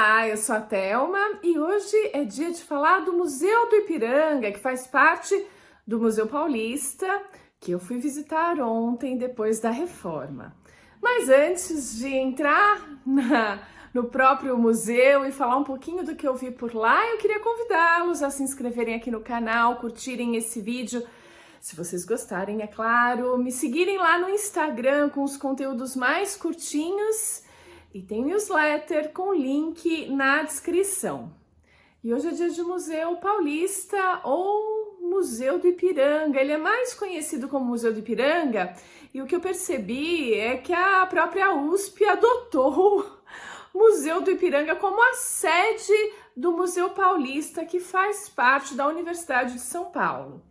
Olá, eu sou a Thelma e hoje é dia de falar do Museu do Ipiranga, que faz parte do Museu Paulista, que eu fui visitar ontem depois da reforma. Mas antes de entrar no próprio museu e falar um pouquinho do que eu vi por lá, eu queria convidá-los a se inscreverem aqui no canal, curtirem esse vídeo. Se vocês gostarem, é claro, me seguirem lá no Instagram com os conteúdos mais curtinhos. E tem newsletter com link na descrição. E hoje é dia de Museu Paulista ou Museu do Ipiranga. Ele é mais conhecido como Museu do Ipiranga e o que eu percebi é que a própria USP adotou o Museu do Ipiranga como a sede do Museu Paulista, que faz parte da Universidade de São Paulo.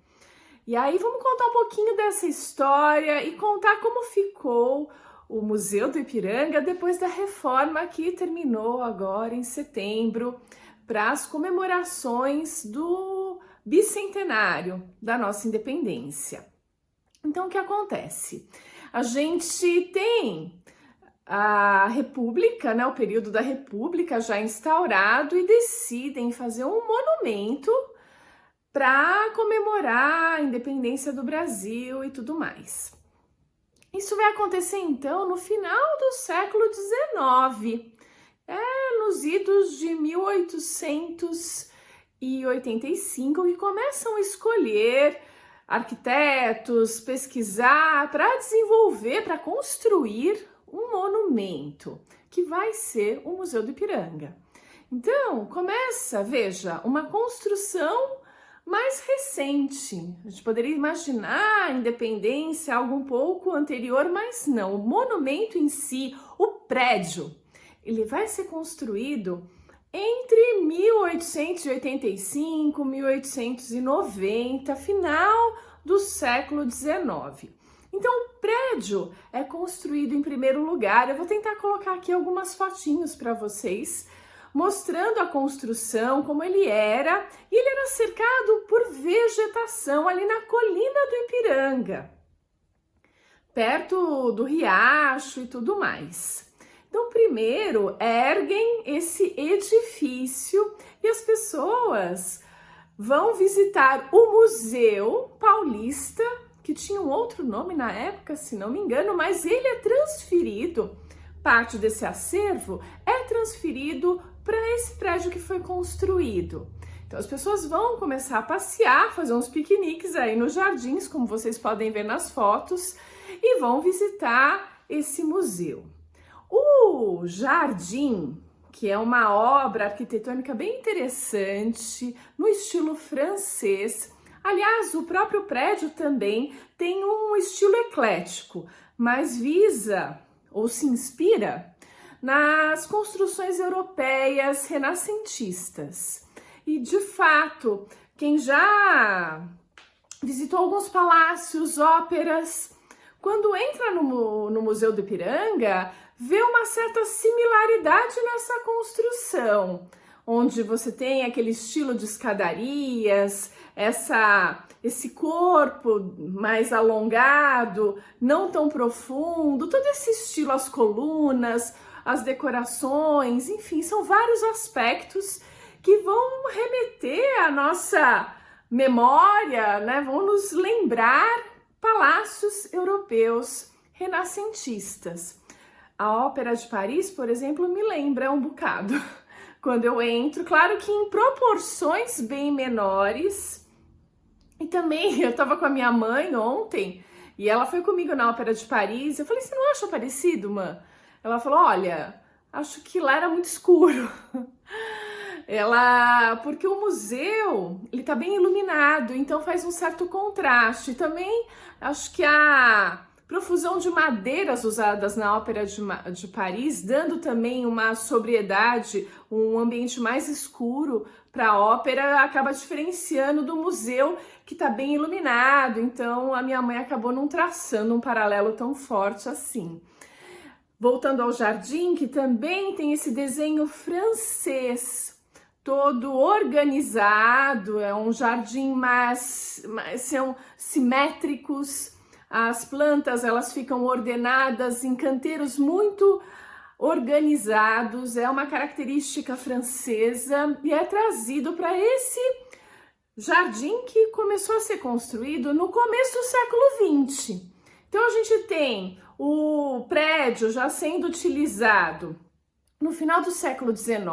E aí vamos contar um pouquinho dessa história e contar como ficou o Museu do Ipiranga depois da reforma que terminou agora em setembro para as comemorações do bicentenário da nossa independência. Então, o que acontece? A gente tem a República, né, o período da República já instaurado e decidem fazer um monumento para comemorar a independência do Brasil e tudo mais. Isso vai acontecer, então, no final do século XIX, nos idos de 1885, que começam a escolher arquitetos, pesquisar, para desenvolver, para construir um monumento, que vai ser o Museu do Ipiranga. Então, começa, veja, uma construção mais recente. A gente poderia imaginar a independência algo um pouco anterior, mas não. O monumento em si, o prédio, ele vai ser construído entre 1885 e 1890, final do século XIX. Então, o prédio é construído em primeiro lugar. Eu vou tentar colocar aqui algumas fotinhos para vocês, mostrando a construção, como ele era, e ele era cercado por vegetação ali na colina do Ipiranga, perto do riacho e tudo mais. Então, primeiro, erguem esse edifício e as pessoas vão visitar o Museu Paulista, que tinha um outro nome na época, se não me engano, mas ele é transferido, parte desse acervo é transferido para esse prédio que foi construído. Então as pessoas vão começar a passear, fazer uns piqueniques aí nos jardins, como vocês podem ver nas fotos, e vão visitar esse museu. O jardim, que é uma obra arquitetônica bem interessante, no estilo francês. Aliás, o próprio prédio também tem um estilo eclético, mas visa ou se inspira nas construções europeias renascentistas. E, de fato, quem já visitou alguns palácios, óperas, quando entra no Museu do Ipiranga, vê uma certa similaridade nessa construção, onde você tem aquele estilo de escadarias, esse corpo mais alongado, não tão profundo, todo esse estilo, as colunas, as decorações, enfim, são vários aspectos que vão remeter à nossa memória, né? Vão nos lembrar palácios europeus renascentistas. A Ópera de Paris, por exemplo, me lembra um bocado quando eu entro, claro que em proporções bem menores. E também eu estava com a minha mãe ontem e ela foi comigo na Ópera de Paris. Eu falei, você não acha parecido, mãe? Ela falou, olha, acho que lá era muito escuro. Porque o museu, ele tá bem iluminado, então faz um certo contraste. Também acho que a profusão de madeiras usadas na Ópera de Paris, dando também uma sobriedade, um ambiente mais escuro para a ópera, acaba diferenciando do museu, que está bem iluminado. Então, a minha mãe acabou não traçando um paralelo tão forte assim. Voltando ao jardim, que também tem esse desenho francês, todo organizado, é um jardim mais são simétricos. As plantas, elas ficam ordenadas em canteiros muito organizados, é uma característica francesa e é trazido para esse jardim que começou a ser construído no começo do século XX. Então a gente tem o prédio já sendo utilizado no final do século XIX,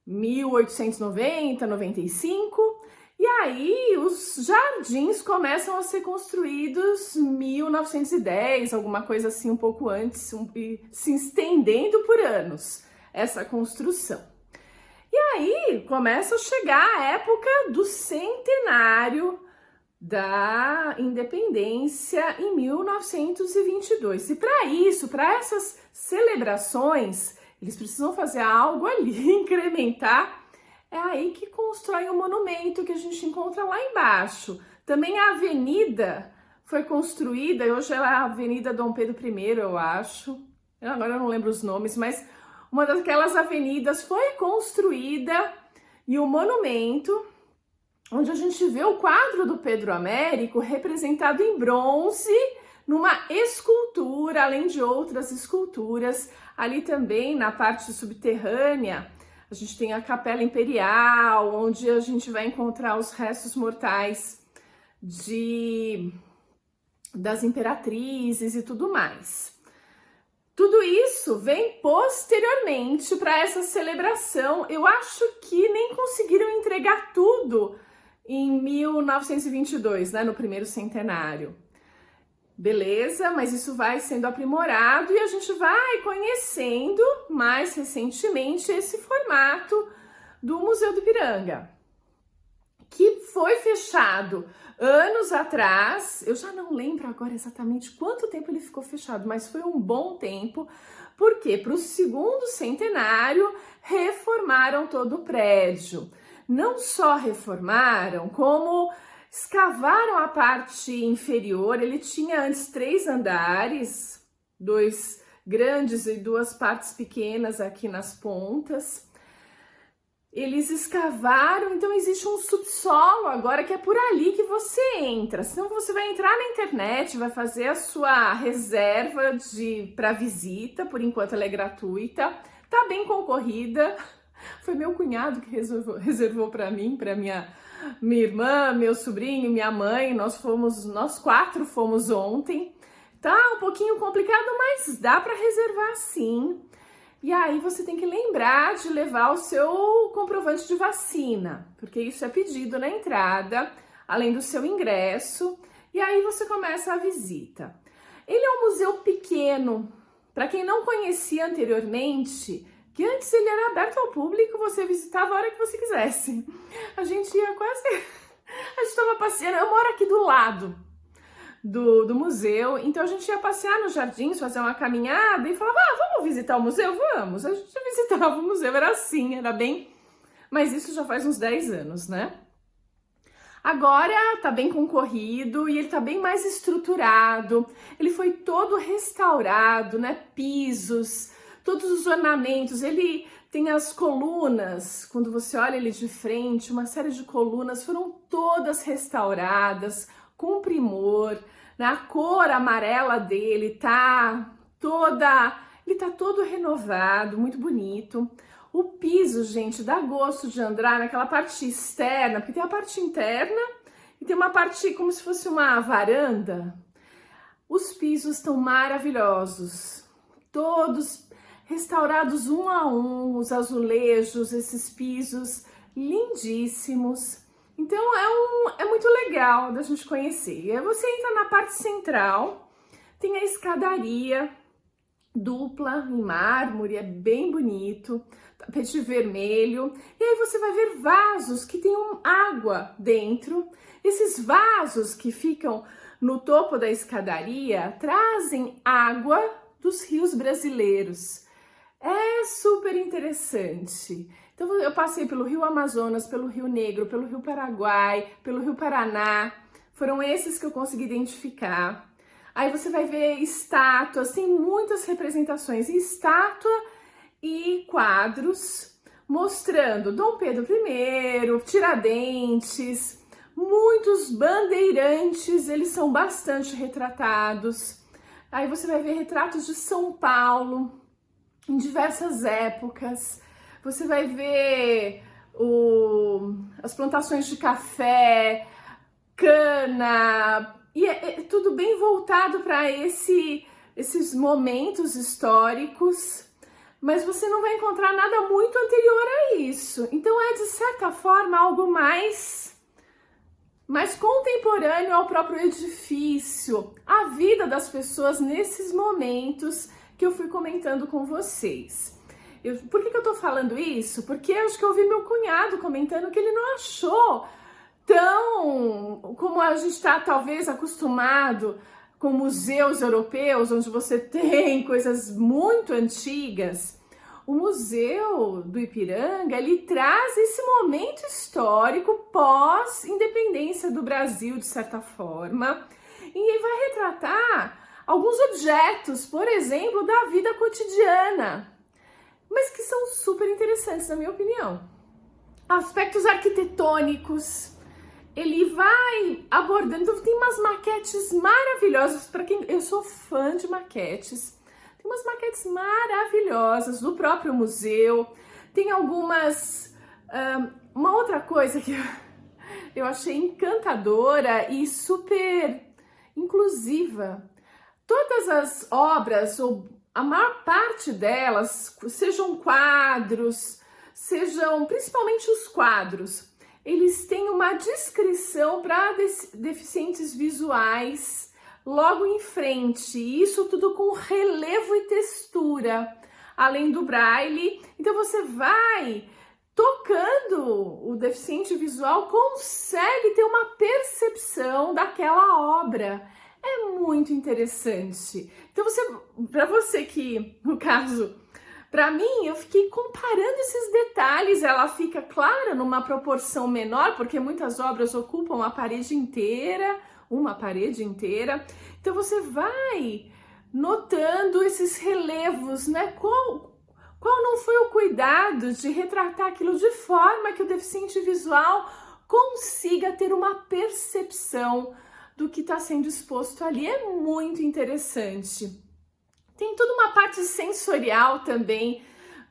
1890, 95, e aí os jardins começam a ser construídos em 1910, alguma coisa assim um pouco antes, e se estendendo por anos essa construção. E aí começa a chegar a época do centenário da independência em 1922. E para isso, para essas celebrações, eles precisam fazer algo ali, incrementar. É aí que constrói o monumento que a gente encontra lá embaixo. Também a avenida foi construída, hoje é a Avenida Dom Pedro I, eu acho. Agora eu não lembro os nomes, mas uma daquelas avenidas foi construída e o monumento, onde a gente vê o quadro do Pedro Américo representado em bronze, numa escultura, além de outras esculturas. Ali também, na parte subterrânea, a gente tem a Capela Imperial, onde a gente vai encontrar os restos mortais das imperatrizes e tudo mais. Tudo isso vem posteriormente para essa celebração. Eu acho que nem conseguiram entregar tudo em 1922, né, no primeiro centenário. Beleza, mas isso vai sendo aprimorado e a gente vai conhecendo mais recentemente esse formato do Museu do Ipiranga, que foi fechado anos atrás. Eu já não lembro agora exatamente quanto tempo ele ficou fechado, mas foi um bom tempo, porque para o segundo centenário reformaram todo o prédio. Não só reformaram, como escavaram a parte inferior. Ele tinha antes 3 andares, 2 grandes e 2 partes pequenas aqui nas pontas. Eles escavaram, então existe um subsolo agora que é por ali que você entra. Senão você vai entrar na internet, vai fazer a sua reserva para visita, por enquanto ela é gratuita, tá bem concorrida. Foi meu cunhado que reservou para mim, para minha irmã, meu sobrinho, minha mãe. Nós 4 fomos ontem. Tá um pouquinho complicado, mas dá para reservar sim. E aí você tem que lembrar de levar o seu comprovante de vacina, porque isso é pedido na entrada, além do seu ingresso. E aí você começa a visita. Ele é um museu pequeno. Para quem não conhecia anteriormente, que antes ele era aberto ao público, você visitava a hora que você quisesse. A gente ia quase... A gente estava passeando, eu moro aqui do lado do museu, então a gente ia passear nos jardins, fazer uma caminhada e falava, vamos visitar o museu? Vamos! A gente visitava o museu, era assim, era bem... Mas isso já faz uns 10 anos, né? Agora tá bem concorrido e ele tá bem mais estruturado, ele foi todo restaurado, né? Pisos, todos os ornamentos, ele tem as colunas, quando você olha ele de frente, uma série de colunas foram todas restauradas, com primor, né? A cor amarela dele tá todo renovado, muito bonito. O piso, gente, dá gosto de andar naquela parte externa, porque tem a parte interna e tem uma parte como se fosse uma varanda. Os pisos estão maravilhosos, todos restaurados um a um, os azulejos, esses pisos lindíssimos. Então é muito legal da gente conhecer. E aí você entra na parte central, tem a escadaria dupla em mármore, é bem bonito, tapete vermelho. E aí você vai ver vasos que tem água dentro. Esses vasos que ficam no topo da escadaria trazem água dos rios brasileiros. É super interessante. Então eu passei pelo Rio Amazonas, pelo Rio Negro, pelo Rio Paraguai, pelo Rio Paraná. Foram esses que eu consegui identificar. Aí você vai ver estátuas, tem muitas representações em estátua e quadros mostrando Dom Pedro I, Tiradentes, muitos bandeirantes, eles são bastante retratados. Aí você vai ver retratos de São Paulo. em diversas épocas. Você vai ver as plantações de café, cana, e é tudo bem voltado para esses momentos históricos, mas você não vai encontrar nada muito anterior a isso. Então é, de certa forma, algo mais contemporâneo ao próprio edifício, a vida das pessoas nesses momentos que eu fui comentando com vocês. Por que eu tô falando isso? Porque eu acho que eu ouvi meu cunhado comentando que ele não achou tão como a gente está talvez acostumado com museus europeus, onde você tem coisas muito antigas. O Museu do Ipiranga, ele traz esse momento histórico pós-independência do Brasil, de certa forma, e ele vai retratar alguns objetos, por exemplo, da vida cotidiana, mas que são super interessantes, na minha opinião. Aspectos arquitetônicos, ele vai abordando, tem umas maquetes maravilhosas, para quem, eu sou fã de maquetes, tem umas maquetes maravilhosas do próprio museu, tem algumas, uma outra coisa que eu achei encantadora e super inclusiva, todas as obras, ou a maior parte delas, sejam quadros, sejam principalmente os quadros, eles têm uma descrição para deficientes visuais logo em frente, isso tudo com relevo e textura, além do braille. Então você vai tocando, o deficiente visual consegue ter uma percepção daquela obra. É muito interessante. Então para você que, no caso, para mim, eu fiquei comparando esses detalhes, ela fica clara numa proporção menor, porque muitas obras ocupam a parede inteira, uma parede inteira. Então você vai notando esses relevos, né? Qual não foi o cuidado de retratar aquilo de forma que o deficiente visual consiga ter uma percepção do que está sendo exposto ali. É muito interessante. Tem toda uma parte sensorial também,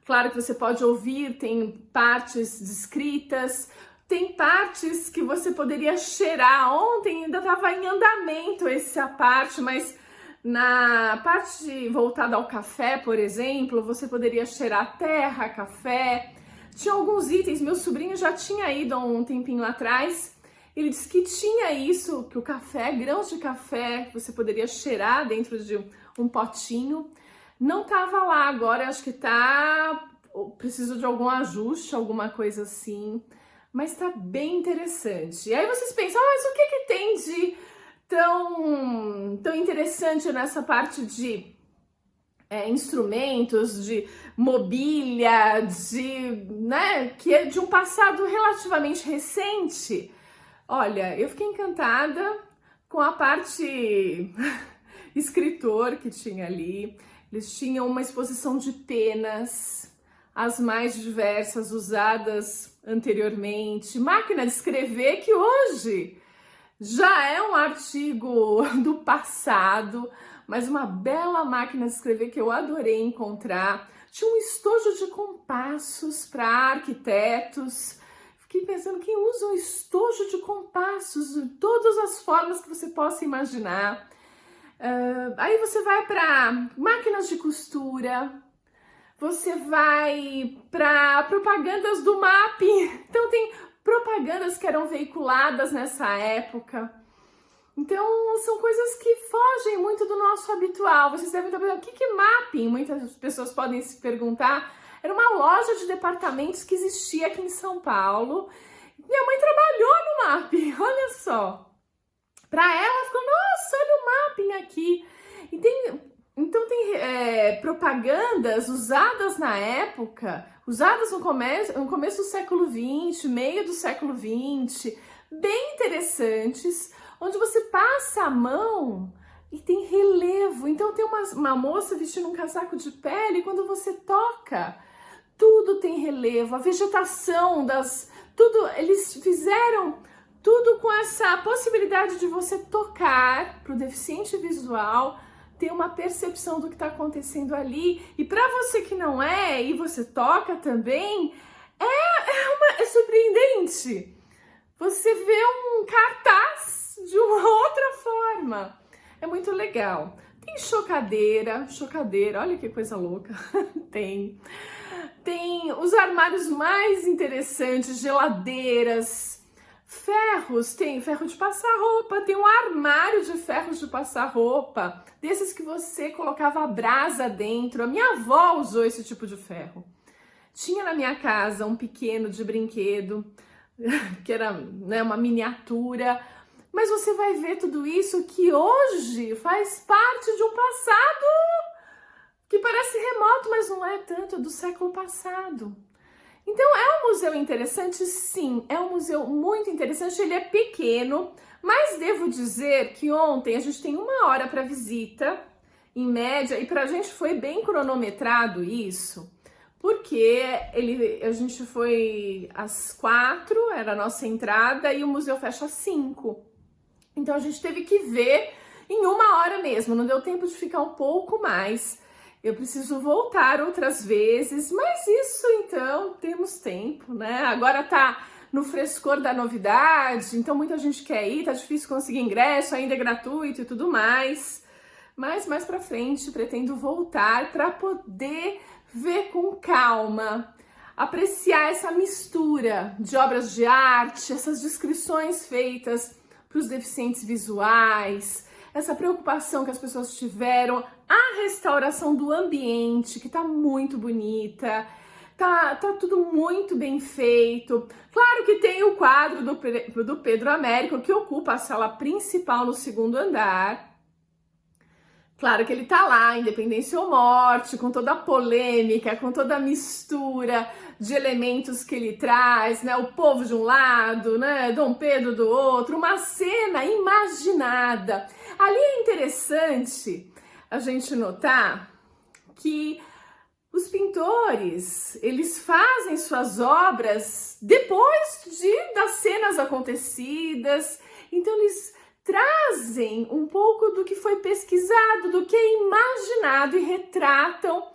claro que você pode ouvir, tem partes descritas, tem partes que você poderia cheirar. Ontem ainda estava em andamento essa parte, mas na parte voltada ao café, por exemplo, você poderia cheirar terra, café. Tinha alguns itens, meu sobrinho já tinha ido há um tempinho atrás, ele disse que tinha isso, que o café, grãos de café, você poderia cheirar dentro de um potinho. Não tava lá agora, acho que tá, preciso de algum ajuste, alguma coisa assim, mas tá bem interessante. E aí vocês pensam, mas o que tem de tão interessante nessa parte de instrumentos, de mobília, né, que é de um passado relativamente recente? Olha, eu fiquei encantada com a parte escritor que tinha ali. Eles tinham uma exposição de penas, as mais diversas, usadas anteriormente. Máquina de escrever, que hoje já é um artigo do passado, mas uma bela máquina de escrever que eu adorei encontrar. Tinha um estojo de compassos para arquitetos. Fiquei pensando, quem usa um estojo de compassos de todas as formas que você possa imaginar. Aí você vai para máquinas de costura, você vai para propagandas do MAP. Então tem propagandas que eram veiculadas nessa época. Então são coisas que fogem muito do nosso habitual. Vocês devem estar pensando, o que é mapping? Muitas pessoas podem se perguntar. Era uma loja de departamentos que existia aqui em São Paulo. Minha mãe trabalhou no mapping, olha só. Para ela ficou, nossa, olha o mapping aqui. Então tem propagandas usadas na época, usadas no começo do século XX, meio do século XX, bem interessantes, onde você passa a mão e tem relevo. Então tem uma moça vestindo um casaco de pele, e quando você toca, tudo tem relevo, a vegetação tudo, eles fizeram tudo com essa possibilidade de você tocar para o deficiente visual, ter uma percepção do que está acontecendo ali. E para você que não é, e você toca também, é surpreendente. Você vê um cartaz de uma outra forma. É muito legal. Tem chocadeira, olha que coisa louca. Tem os armários mais interessantes, geladeiras, ferros, tem ferro de passar roupa, tem um armário de ferros de passar roupa, desses que você colocava a brasa dentro. A minha avó usou esse tipo de ferro. Tinha na minha casa um pequeno de brinquedo, que era, né, uma miniatura, mas você vai ver tudo isso que hoje faz parte de um passado que parece remoto, mas não é tanto, é do século passado. Então é um museu interessante? Sim, é um museu muito interessante, ele é pequeno, mas devo dizer que ontem a gente tem 1 hora para visita, em média, e para a gente foi bem cronometrado isso, porque a gente foi às 4, era a nossa entrada, e o museu fecha às 5. Então a gente teve que ver em 1 hora mesmo, não deu tempo de ficar um pouco mais. Eu preciso voltar outras vezes, mas isso então temos tempo, né? Agora tá no frescor da novidade, então muita gente quer ir, tá difícil conseguir ingresso, ainda é gratuito e tudo mais. Mas mais pra frente pretendo voltar para poder ver com calma, apreciar essa mistura de obras de arte, essas descrições feitas para os deficientes visuais, essa preocupação que as pessoas tiveram, a restauração do ambiente, que tá muito bonita, tá tudo muito bem feito. Claro que tem o quadro do Pedro Américo, que ocupa a sala principal no 2º andar. Claro que ele tá lá, Independência ou Morte, com toda a polêmica, com toda a mistura de elementos que ele traz, né? O povo de um lado, né? Dom Pedro do outro, uma cena imaginada. Ali é interessante a gente notar que os pintores, eles fazem suas obras depois das cenas acontecidas, então eles trazem um pouco do que foi pesquisado, do que é imaginado e retratam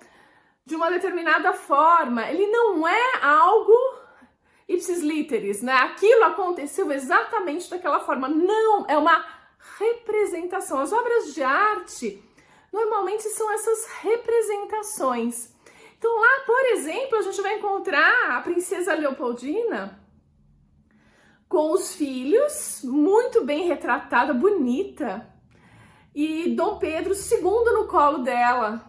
de uma determinada forma. Ele não é algo ipsis literis, né? Aquilo aconteceu exatamente daquela forma. Não, é uma representação. As obras de arte normalmente são essas representações. Então lá, por exemplo, a gente vai encontrar a princesa Leopoldina com os filhos, muito bem retratada, bonita, e Dom Pedro II no colo dela.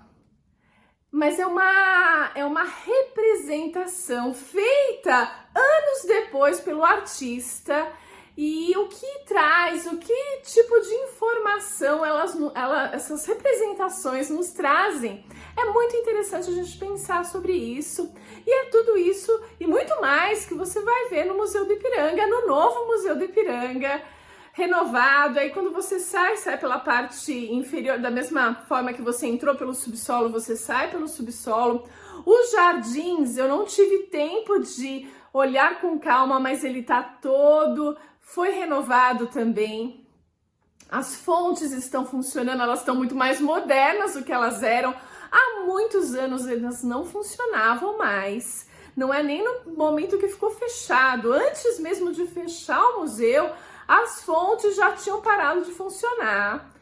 Mas é uma representação feita anos depois pelo artista, e o que traz, o que tipo de informação essas representações nos trazem. É muito interessante a gente pensar sobre isso, e é tudo isso e muito mais que você vai ver no Museu do Ipiranga, no novo Museu do Ipiranga, renovado. Aí quando você sai pela parte inferior, da mesma forma que você entrou pelo subsolo, você sai pelo subsolo. Os jardins, eu não tive tempo de olhar com calma, mas ele tá foi renovado também. As fontes estão funcionando, elas estão muito mais modernas do que elas eram. Há muitos anos elas não funcionavam mais. Não é nem no momento que ficou fechado. Antes mesmo de fechar o museu, as fontes já tinham parado de funcionar.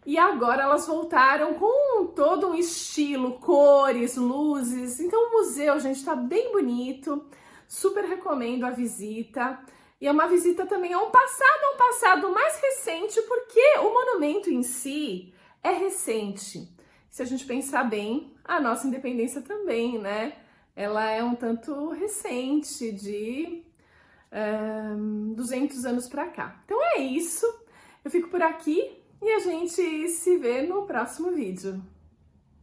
E agora elas voltaram com todo um estilo, cores, luzes. Então o museu, gente, está bem bonito. Super recomendo a visita. E é uma visita também a um passado mais recente, porque o monumento em si é recente. Se a gente pensar bem, a nossa independência também, né? Ela é um tanto recente, de 200 anos para cá. Então é isso. Eu fico por aqui e a gente se vê no próximo vídeo.